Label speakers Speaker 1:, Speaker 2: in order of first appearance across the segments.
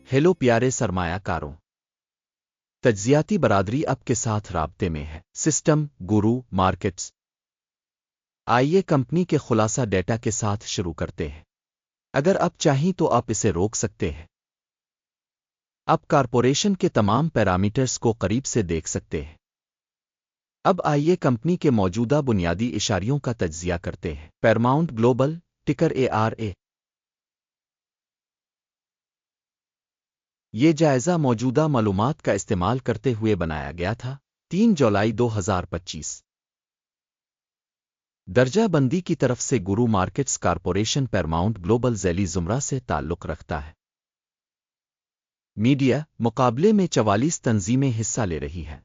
Speaker 1: Hello प्यारे सरमाया कारों, तज्जियाती बरादरी अब के साथ राब्ते में है। सिस्टम गुरु मार्केट्स। आइए कंपनी के खुलासा डेटा के साथ शुरू करते हैं। अगर आप चाहें तो आप इसे रोक सकते हैं। आप कॉरपोरेशन के तमाम पैरामीटर्स को करीब से देख सकते हैं। अब आइए कंपनी के मौजूदा बुनियादी इशारियों का तज्जिया करते हैं। पैरामाउंट ग्लोबल, टिकर ARA। ये जायजा मौजूदा मालूमात का इस्तेमाल करते हुए बनाया गया था। 3 जुलाई 2025। दर्जा बंदी की तरफ से गुरु मार्केट्स कॉरपोरेशन पैरामाउंट ग्लोबल ज़ैली ज़ुमरा से ताल्लुक़ रखता है। मीडिया मुकाबले में 44 तंजीमें हिस्सा ले रही है।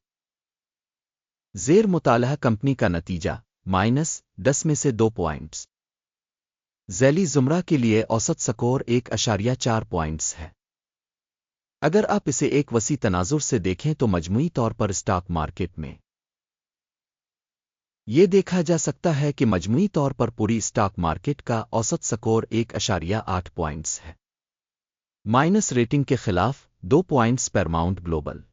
Speaker 1: ज़ेर मुतालहा कंपनी का नतीजा -10 में से 2 पॉइंट्स। ज़ैली ज़ुमरा के लिए औसत स्कोर 1.4 पॉइंट्स है। अगर आप इसे एक वसी तनाजुर से देखें तो मजमूई तौर पर स्टॉक मार्केट में ये देखा जा सकता है कि मजमूई तौर पर पूरी स्टॉक मार्केट का औसत स्कोर 1.8 पॉइंट्स है। माइनस रेटिंग के खिलाफ 2 पॉइंट्स पैरामाउंट ग्लोबल।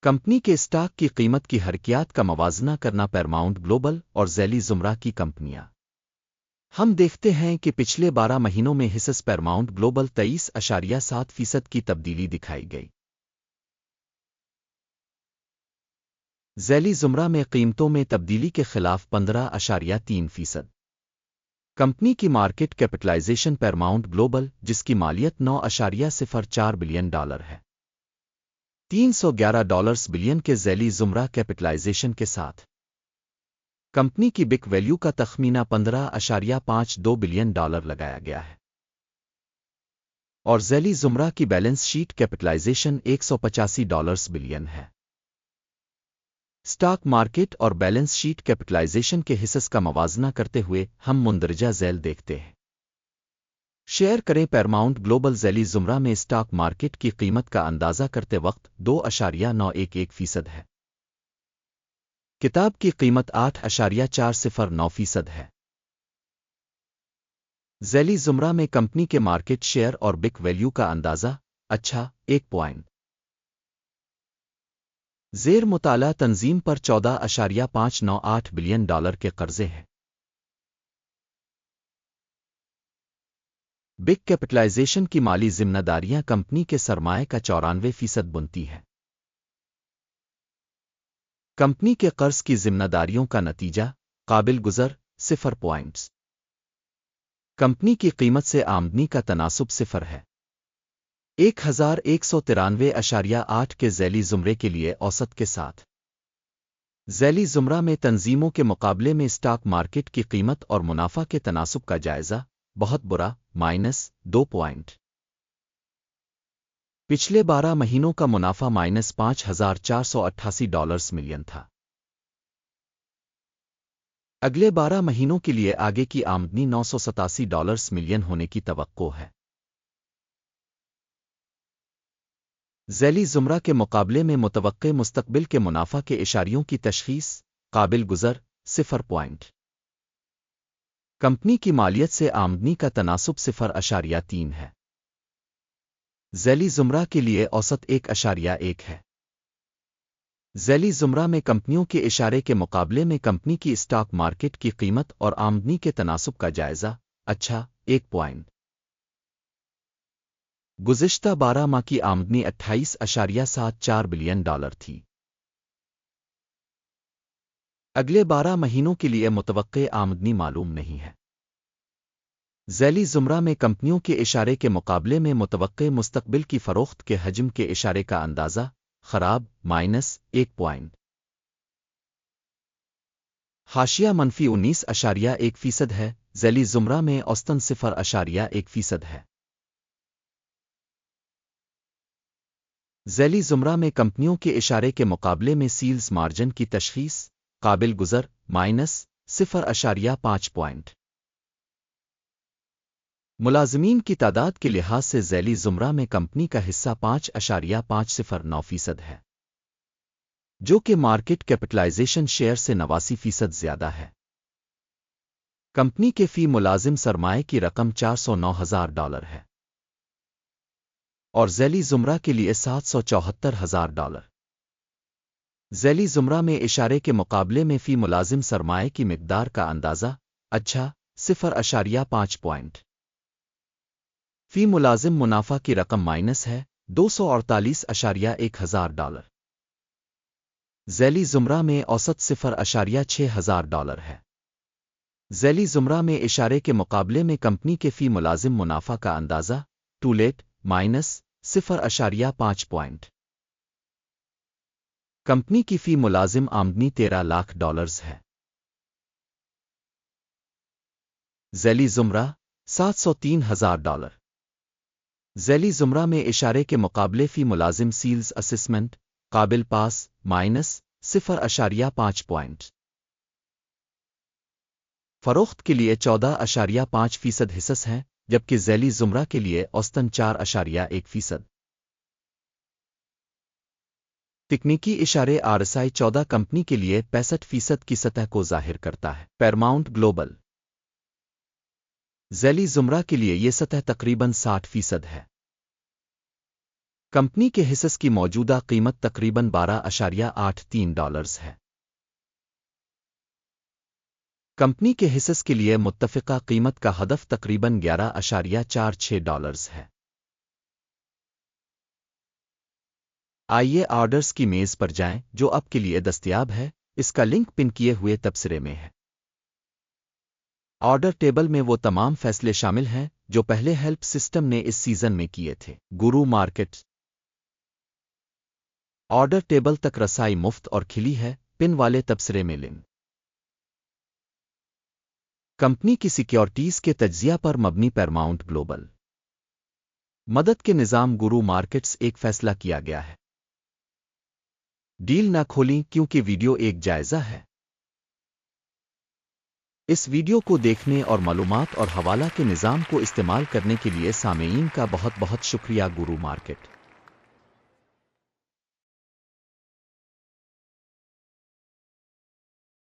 Speaker 1: कंपनी के स्टॉक की कीमत की हरकियात का मवाजना करना पैरामाउंट ग्लोबल और ज़ैली ज़ुमरा की कंपनियां। हम देखते हैं कि पिछले 12 महीनों में हिस्स पैरामाउंट ग्लोबल 23.7% की तब्दीली दिखाई गई। ज़ैली ज़ुमरा में कीमतों में तब्दीली के खिलाफ 15.3%। कंपनी की मार्केट कैपिटलाइजेशन पैरामाउंट ग्लोबल, जिसकी मालियत $9.04 बिलियन है, $311 बिलियन के ज़ैली ज़ुमरा कैपिटलाइजेशन के साथ कंपनी की बिक वैल्यू का तखमीना $15.52 बिलियन लगाया गया है। और ज़ैली ज़ुमरा की बैलेंस शीट कैपिटलाइजेशन $185 बिलियन है। स्टॉक मार्केट और बैलेंस शीट कैपिटलाइजेशन के हिस्स का मवाजना करते हुए हम मुंदरजा झैल देखते हैं। शेयर करें पैरामाउंट ग्लोबल ज़ैली ज़ुमरा में स्टॉक मार्केट की कीमत का अंदाज़ा करते वक्त 2.911% है। किताब की कीमत 8.409% है। ज़ैली ज़ुमरा में कंपनी के मार्केट शेयर और बिक वैल्यू का अंदाज़ा 1 पॉइंट। ज़ेर मुताला तंजीम पर $14.598 बिलियन के कर्जे हैं। बिग कैपिटलाइजेशन की माली जिम्मेदारियां कंपनी के सरमाए का 94% बुनती है। कंपनी के कर्ज की जिम्मेदारियों का नतीजा काबिल गुज़र 0 पॉइंट्स। कंपनी की कीमत से आमदनी का तनासुब 0 है। 1193.8 के ज़ैली ज़ुमरे के लिए औसत के साथ ज़ैली ज़ुमरा में तंजीमों के मुकाबले में स्टॉक मार्केट की कीमत और मुनाफा के तनासुब का जायज़ा बहुत बुरा -2 पॉइंट। पिछले 12 महीनों का मुनाफा $5,488 मिलियन था। अगले 12 महीनों के लिए आगे की आमदनी $987 मिलियन होने की तवक्को है। ज़ैली ज़ुमरा के मुकाबले में मुतवक्के मुस्तकबिल के मुनाफा के इशारियों की तशख़ीस काबिल गुज़र 0 पॉइंट। कंपनी की मालियत से आमदनी का तनासुब 0.3 है। ज़ैली ज़ुमरा के लिए औसत 1.1 है। ज़ैली ज़ुमरा में कंपनियों के इशारे के मुकाबले में कंपनी की स्टॉक मार्केट की कीमत और आमदनी के तनासुब का जायज़ा 1 पॉइंट। गुज़िश्ता 12 माह की आमदनी $28.74 बिलियन थी। अगले 12 महीनों के लिए मुतवक्के आमदनी मालूम नहीं है। ज़ैली ज़ुमरा में कंपनियों के इशारे के मुकाबले में मुतवक्के मुस्तकबिल की फ़रोख्त के हजम के इशारे का अंदाज़ा खराब -1 पॉइंट। हाशिया मनफी 19.1% है। ज़ैली ज़ुमरा में औसतन 0.1% है। ज़ैली ज़ुमरा में कंपनियों के इशारे के मुकाबले में सील्स मार्जिन की तशख़ीस काबिल गुज़र -0.5 पॉइंट। मुलाज़मीन की तादाद के लिहाज से ज़ैली ज़ुमरा में कंपनी का हिस्सा 5.509% है, जो कि मार्केट कैपिटलाइजेशन शेयर से 89% ज़्यादा है। कंपनी के फ़ी मुलाजिम सरमाए की रकम $409,000 है। اور ذیلی زمرہ کے لیے $774,000۔ ذیلی زمرہ میں اشارے کے مقابلے میں فی ملازم سرمایہ کی مقدار کا اندازہ اچھا 0.5 پوائنٹ۔ فی ملازم منافع کی رقم مائنس ہے $248,100۔ ذیلی زمرہ میں اوسط $0.6000 ہے۔ ذیلی زمرہ میں اشارے کے مقابلے میں کمپنی کے فی ملازم منافع کا اندازہ ٹولیٹ مائنس 0.5 پوائنٹ۔ کمپنی کی فی ملازم آمدنی $13 لاکھ ہے۔ ذیلی زمرہ $703,000۔ ذیلی زمرہ میں اشارے کے مقابلے فی ملازم سیلز اسسمنٹ قابل پاس مائنس 0.5 پوائنٹ۔ فروخت کے لیے 14.5% حصص ہیں جبکہ ذیلی زمرہ کے لیے اوسطاً 4.1%۔ تکنیکی اشارے RSI 14 کمپنی کے لیے 65% کی سطح کو ظاہر کرتا ہے۔ پیراماؤنٹ گلوبل ذیلی زمرہ کے لیے یہ سطح تقریباً 60% ہے۔ کمپنی کے حصص کی موجودہ قیمت تقریباً $12.83 ہے۔ کمپنی کے حصص کے لیے متفقہ قیمت کا ہدف تقریباً $11.46 ہے۔ آئیے آرڈرز کی میز پر جائیں جو آپ کے لیے دستیاب ہے، اس کا لنک پن کیے ہوئے تبصرے میں ہے۔ آرڈر ٹیبل میں وہ تمام فیصلے شامل ہیں جو پہلے ہیلپ سسٹم نے اس سیزن میں کیے تھے۔ گورو مارکیٹ آرڈر ٹیبل تک رسائی مفت اور کھلی ہے، پن والے تبصرے میں لنک۔ کمپنی کی سیکیورٹیز کے تجزیہ پر مبنی پیراماؤنٹ گلوبل مدد کے نظام گورو مارکیٹس ایک فیصلہ کیا گیا ہے۔ ڈیل نہ کھولیں کیونکہ ویڈیو ایک جائزہ ہے۔ اس ویڈیو کو دیکھنے اور معلومات اور حوالہ کے نظام کو استعمال کرنے کے لیے سامعین کا بہت بہت شکریہ۔ گورو مارکیٹ